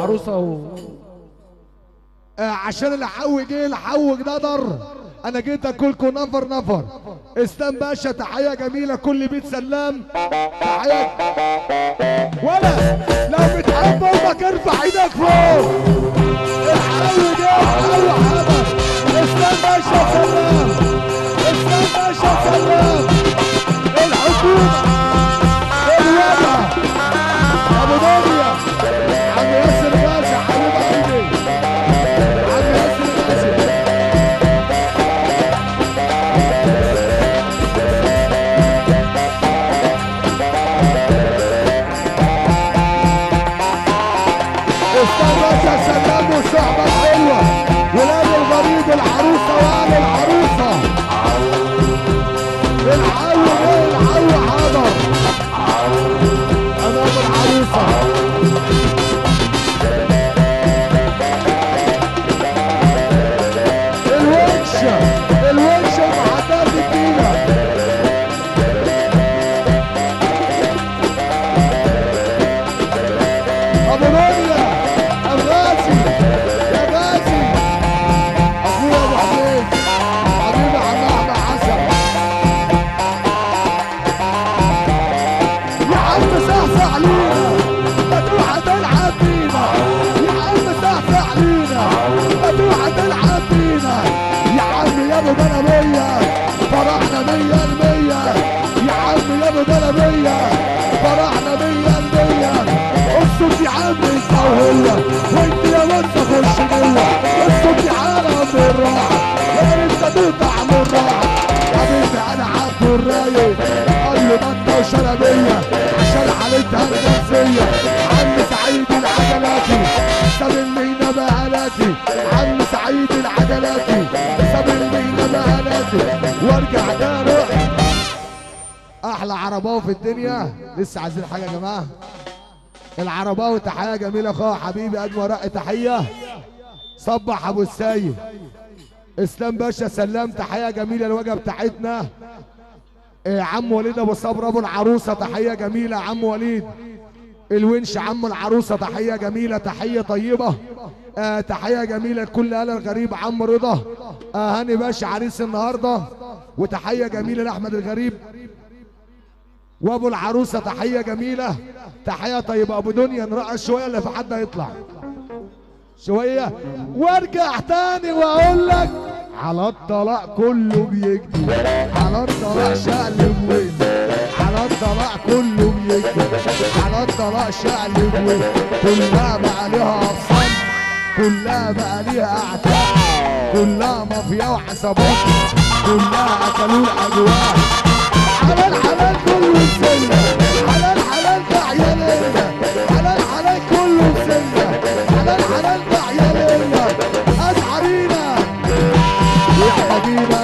والعروسه عشان الحو جه الحو جدر. انا جيت اكلكم نفر نفر. اسلام باشا تحيه جميله كل بيت سلام تحيه. ولا لو بتحب امك ارفع ايدك فوق. الحو جه الحو حضر. اسلام باشا سلام. اسلام باشا سلام. الحكومه الوضع ابو دنيا عم ياسر باشا حبيب قلبي. عم ياسر باشا استاذ باشا سلام وصحبه حلوه. ولاد الغريب العروسه واهل العروسه. الحو حاضر امام العروسه. الونش المعدات الجديده. ابو دنيا الغازي يا غازي اخويا ابو حميد حبيبي عم احمد حسن. يا عم صحصح لينا ما تروح تلعب بينا. يا عم صحصح لينا ما تروح تلعب بينا. يا عم يا ابو جلبيه فرحنا 100%. يا عم يا ابو جلبيه فرحنا 100%. اسكت يا عم انت وهو وانت يا بنت خش جوه. اسكت يا عالم بالراحه لكن انت تقطع من الراحه. حبيبي انا عبد الرايق قال له بطه وشلبيه عشان حالتها النفسيه. عم سعيد العجلاتي ساب المهنه بهالاتي. عم سعيد العجلاتي ساب المهنه بهالاتي. وارجع ده روح احلى عرباوي في الدنيا. لسه عايزين حاجه يا جماعه؟ العرباوي تحيه جميله اخويا حبيبي اجمل رق تحيه. صبح ابو السيد. اسلام باشا سلام تحيه جميله الوجبه بتاعتنا. عم وليد ابو صبر ابو العروسه تحيه جميله. عم وليد الونش عم العروسه تحيه جميله تحيه طيبه. تحيه جميله لكل اهل الغريب. عم رضا هاني باشا عريس النهارده. وتحيه جميله لاحمد الغريب وابو العروسه تحيه جميله تحيه طيبه. ابو دنيا نرقص شويه اللي في حد هيطلع شويه. وارجع تاني واقول لك على الطلاق كله بيكذب. على الطلاق شقلب وين. على الطلاق كله بيكذب. على الطلاق شقلب وين. كلها بقى ليها اقسام. كلها بقى ليها اعتاب. كلها مافيا وعصابات. كلها اكلوا الاجواء. حلال حلال كله بسنة. حلال حلال ده عيالنا. حلال حلال كله بسنة. حلال حلال ده عيالنا. أزعرينا احنا جينا.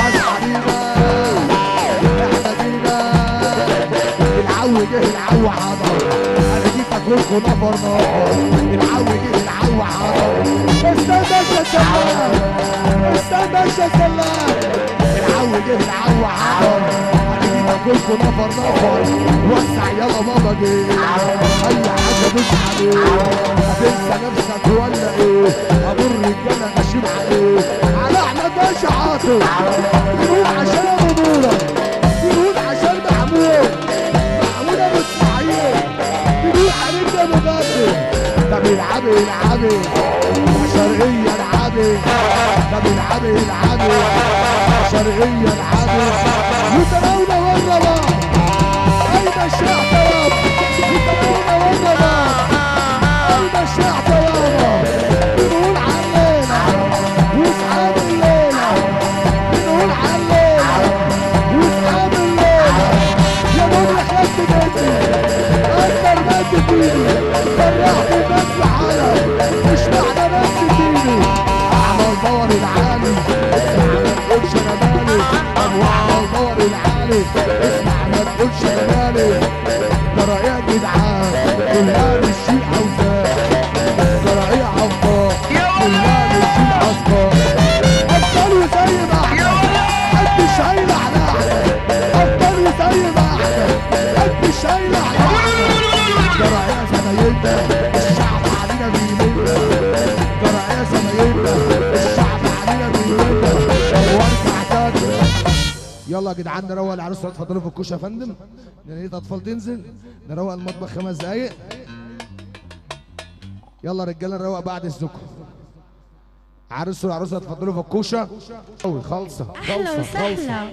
أزعرينا احنا جينا. العو جه العو حضر. أنا جيت أكلكم نفر نفر. العو جه العو حضر. استنى باشا سلام. استنى باشا سلام. العو جه العو حضر. انا جيت اكلكم نفر نفر. وسع يلا بابا جه. اي حاجه دوس عليه. هتنسى نفسك ولا ايه؟ ابو الرجاله ماشيين عليه. على احمد باشا عاطف. يقول عشان ابو نوره. يقول عشان محمود. محمود ابو اسماعيل. يقول عليك يا مغني. طب العبي العبي يا شرقيه العبي. طب العبي العبي شرقية العبي. يتناولنا ورا بعض. أين الشعب يابا؟ يتناولنا ورا بعض. أين الشعب يابا؟ بنقول علينا وأصحاب الليلة. بنقول علينا وأصحاب الليلة. يا دنيا خدت بيتي أكتر ما تديني. فرحت الناس بحالك مش معنى ناس تديني. أعمل دور العالي اسمع ما تقولش انا مالي. ابو اعمل دور العالي اسمع ما تقولش انا مالي. زراعية جدعان كلها بتشيل اوزان. زراعية عفار كلها بتشيل اصفار. افضل وزي ما احنا محدش هيلع على احنا. افضل وزي ما احنا محدش هيلع على احنا. زراعية زمايلنا يلا يا جدعان نروق العروسه، اتفضلوا في الكوشه يا فندم. لقيت اطفال تنزل نروق المطبخ 5 دقايق. يلا رجاله نروق بعد اذنكم. عروس والعروسه اتفضلوا في الكوشه. خالصه اهلا وسهلا.